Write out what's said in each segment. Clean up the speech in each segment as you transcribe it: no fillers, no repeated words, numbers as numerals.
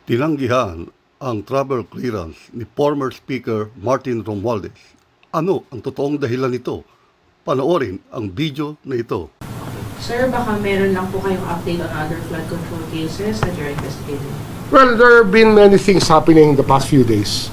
Tinanggihan ang travel clearance ni former Speaker Martin Romualdez. Ano ang totoong dahilan nito? Panoorin ang video na ito. Sir, baka meron lang po kayong update on other flood control cases that you're investigating. Well, there have been many things happening the past few days.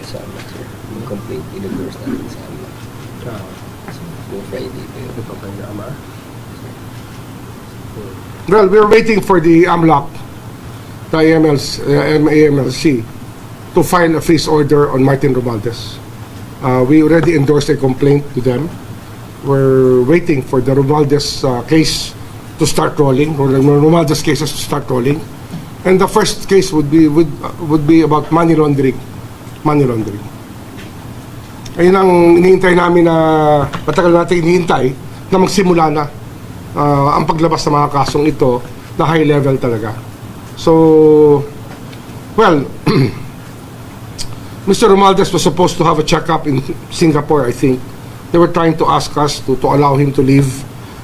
Kasama, sir. Yung complaint, in-endorse natin sa amin. Yung Friday po yun. Well, we're waiting for the AMLOC, the AMLC, to file a freeze order on Martin Romualdez. We already endorsed a complaint to them. We're waiting for the Romualdez case to start rolling, or the Romualdez cases to start rolling. And the first case would be about money laundering. Money laundering. Ayun ang hinihintay namin na matagal natin hinihintay na magsimula na ang paglabas ng mga kasong ito na high level talaga. So, well, Mr. Romualdez was supposed to have a checkup in Singapore, I think. They were trying to ask us to allow him to leave.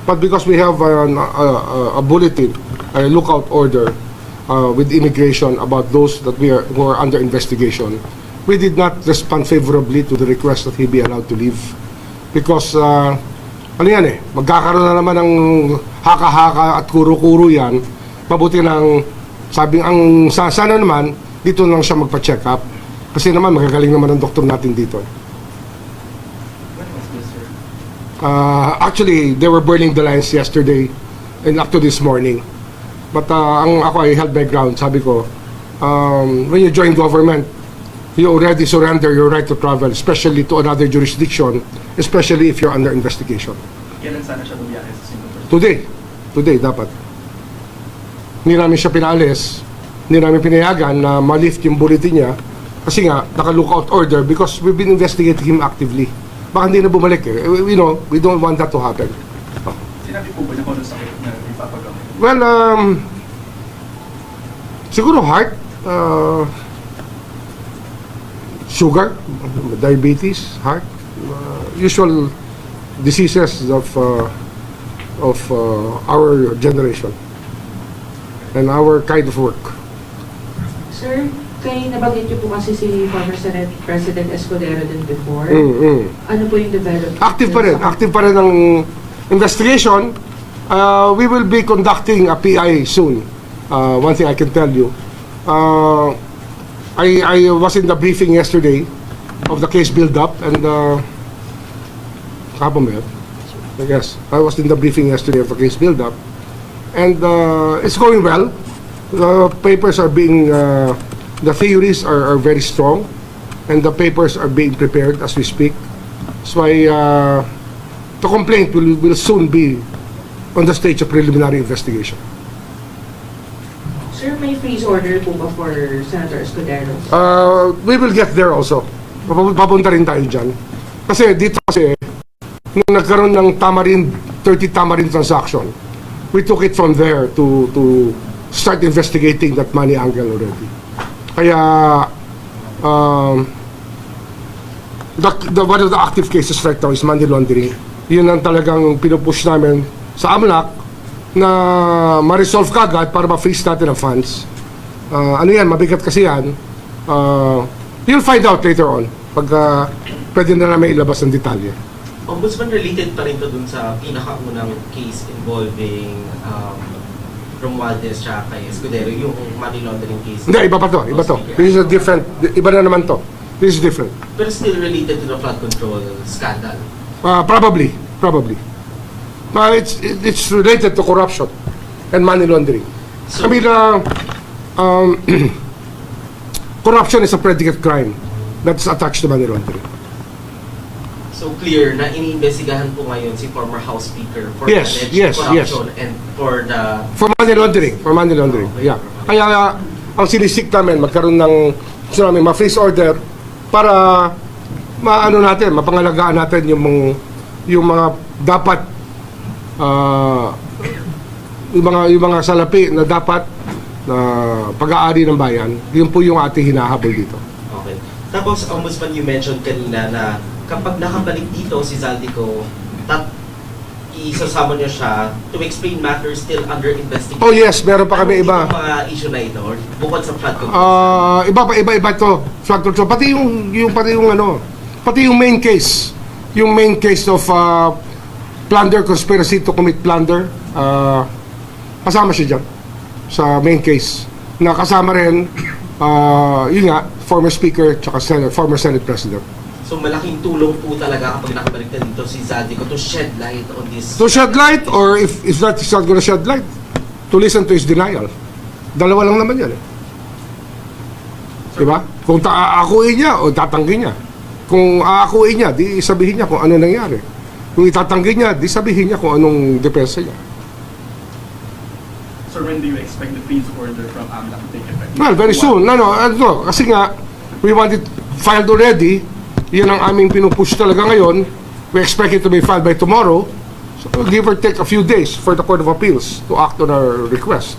But because we have a bulletin, a lookout order with immigration about those that who are under investigation, we did not respond favorably to the request that he be allowed to leave. Because, ano yan magkakaroon na naman ng haka-haka at kuro-kuro yan. Mabuti lang, sabing ang sana naman, dito lang siya magpa-check up. Kasi naman, magagaling naman ang doktor natin dito. Actually, they were burning the lines yesterday and up to this morning. But ako, I held my ground. Sabi ko, when you join government, you already surrender your right to travel, especially to another jurisdiction, especially if you're under investigation. Kailan sana siya bumiyahe sa Singapore? Today dapat. Hindi namin siya pinaalis, hindi namin pinayagan na ma-lift yung bulletin niya kasi nga, naka-lookout order because we've been investigating him actively. Baka hindi na bumalik we don't want that to happen. Sinabi po ba niya kung ano sakit na ipapagamit? Well, siguro heart, sugar, diabetes, heart, usual diseases of our generation and our kind of work. Sir, kayo nabanggit niyo po kasi si former Senate President Escudero din before. Ano po yung development? Active pa rin ang investigation. We will be conducting a PI soon. One thing I can tell you. I was in the briefing yesterday of the case build-up and yes, I was in the briefing yesterday of the case build-up and it's going well. The papers are being, the theories are very strong and the papers are being prepared as we speak. That's why the complaint will soon be on the stage of preliminary investigation. Sir, may freeze order po ba for Senator Escudero? We will get there also. Papunta rin tayo dyan. Kasi dito nung nagkaroon ng Tamarind, 30 Tamarind transaction, we took it from there to start investigating that money angle already. Kaya, one of the active cases right now is money laundering. Yun ang talagang pinupush namin sa AMLAC na ma-resolve kagad para ma-freeze natin ang funds. Ano yan, mabigat kasi yan. You'll find out later on pag pwede na namin ilabas ng detalye. Ombudsman, related pa rin to dun sa pinakaunang case involving Romualdez siya kay Escudero, yung money laundering case. Hindi, iba pa to. This is a different, iba na naman to. This is different. Pero still related to the flood control scandal. Probably. It's related to corruption and money laundering. So, I mean, corruption is a predicate crime that's attached to money laundering. so clear na iniimbestigahan po ngayon si former House Speaker for Yes, alleged corruption and for the... For money laundering. Okay. Yeah. Kaya ang sinisik namin, magkaroon ng ma-freeze order para mapangalagaan natin yung mga dapat yung mga salapi na dapat na pag-aari ng bayan. Yun po yung ating hinahabol dito. Okay. Tapos, Ombudsman, you mentioned kanina na kapag nakabalik dito si Zaldico, isasama niyo siya to explain matters still under investigation. Oh yes, meron pa kami Ano iba. yung mga issue na ito? Or bukod sa flood control? Iba to. Flood control. Pati yung main case. Yung main case of plunder, conspiracy to commit plunder. Kasama siya dyan sa main case. Na kasama rin, yun nga, former speaker tsaka former Senate President. So malaking tulong po talaga kapag nakabalik na dito si Zaldico to shed light on this. To shed light, or if he's not gonna shed light, to listen to his denial. Dalawa lang naman yan eh. Diba? Kung aakuin niya o tatanggi niya. Kung aakuin niya, di sabihin niya kung ano nangyari. Kung itatanggi niya, di sabihin niya kung anong depensa niya. Sir, when do you expect the freeze order from AMLAC to take effect? Well, very soon. Kasi nga, we want it filed already. Yan ang aming pinupush talaga ngayon. We expect it to be filed by tomorrow. So, give or take a few days for the Court of Appeals to act on our request.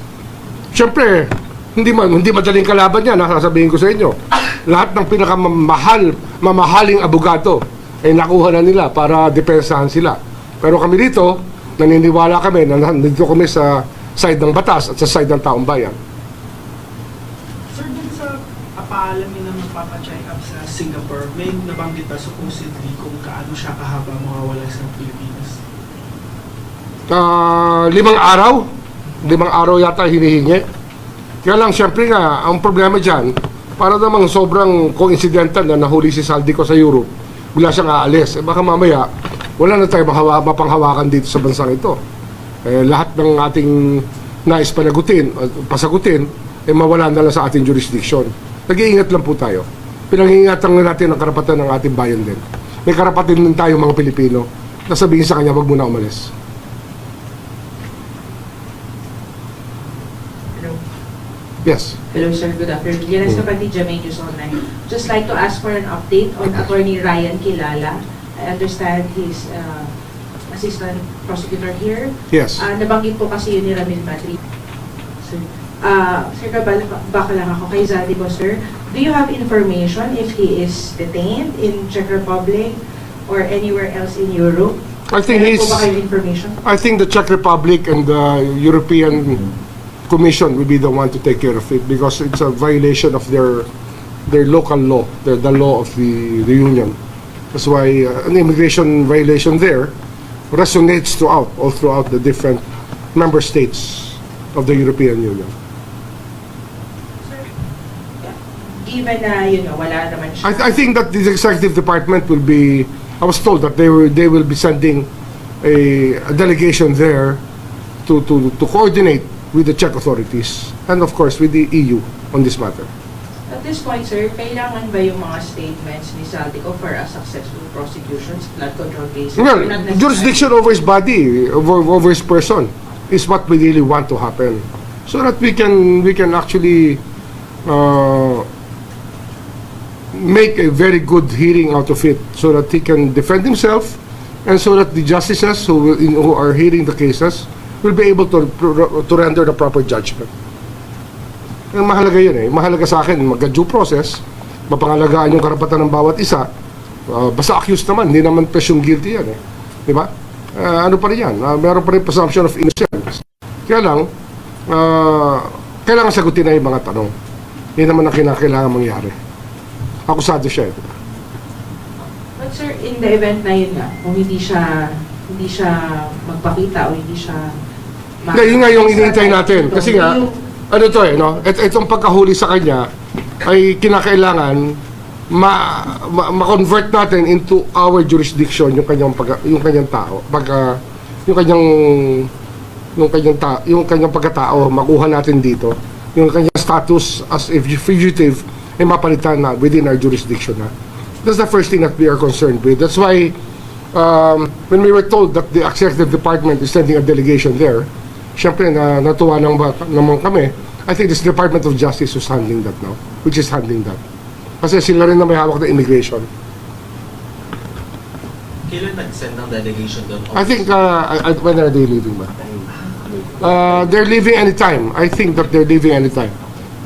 Siyempre, hindi madaling kalaban yan, sasabihin ko sa inyo. Lahat ng mamahaling abogado ay nakuha na nila para depensahan sila. Pero kami dito, naniniwala kami na nandito kami sa side ng batas at sa side ng taong bayan. Sir, dun sa paalamin ng magpapacheck up sa Singapore, may nabanggit ba supposedly kung kaano siya kahaba mawawala sa Pilipinas? 5 araw. 5 araw yata hinihingi. Kaya lang, syempre nga, ang problema dyan, para namang sobrang coincidental na nahuli si Zaldico sa Europe, bigla siyang aalis. Baka mamaya, wala na tayo mapanghawakan dito sa bansang ito. Lahat ng ating nais pasagutin, mawala na lang sa ating jurisdiction. Nag-iingat lang po tayo. Pinag-iingatan natin ang karapatan ng ating bayan din. May karapatan din tayo mga Pilipino na sabihin sa kanya, wag muna umalis. Hello. Yes. Hello, sir. Good afternoon. Lianas Kapatid, Jamay News Online. Just like to ask for an update on Attorney Ryan Kilala. I understand he's assistant prosecutor here. Yes. Nabanggit po kasi yun ni Ramil Madrid. Sir, sir, baka lang ako kay Zaldico, sir. Do you have information if he is detained in Czech Republic or anywhere else in Europe? I think Meron po ba kayong information? I think the Czech Republic and the European Commission will be the one to take care of it because it's a violation of their local law, the law of the Union. That's why an immigration violation there resonates all throughout the different member states of the European Union. Sir, given na, wala naman siya. I think that the executive department will be. I was told that they will be sending a delegation there to coordinate with the Czech authorities and of course with the EU on this matter. At this point, sir, kailangan ba yung mga statements ni Zaldico for a successful prosecution sa flood control cases? Well, Not necessarily. jurisdiction over his body, over his person, is what we really want to happen, so that we can actually make a very good hearing out of it, so that he can defend himself, and so that the justices who are hearing the cases will be able to render the proper judgment. Ang mahalaga yun eh. Mahalaga sa akin, mag-due process, mapangalagaan yung karapatan ng bawat isa. Basta accused naman, hindi naman presumed guilty yan eh. Di ba? Ano pa rin yan? Meron pa rin presumption of innocence. Kaya lang, kailangan sagutin na yung mga tanong. Hindi naman ang kinakailangan mangyari. Akusado siya eh. But sir, in the event na yun nga, kung hindi siya magpakita o hindi siya Yun nga yung inintay natin. Kasi nga, ano to eh, no? Itong pagkahuli sa kanya ay kinakailangan ma-convert natin into our jurisdiction yung kanyang tao. Yung kanyang pagkatao makuha natin dito. Yung kanyang status as a fugitive ay mapalitan na within our jurisdiction na. That's the first thing that we are concerned with. That's why when we were told that the executive department is sending a delegation there, siyempre natuwa naman kami. I think this Department of Justice is handling that now, which is handling that. Kasi sila rin na may hawak na immigration. Kailan nag-send ng delegation doon? I think, when are they leaving ba? They're leaving anytime. I think that they're leaving anytime.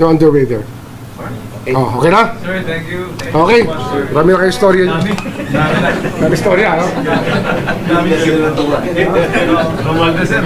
They're on their way there. Oh, okay na? Sir, thank you. Okay. Marami na kayo storya niyo. Marami storya, no? Dami na sila. Romualdez, sir.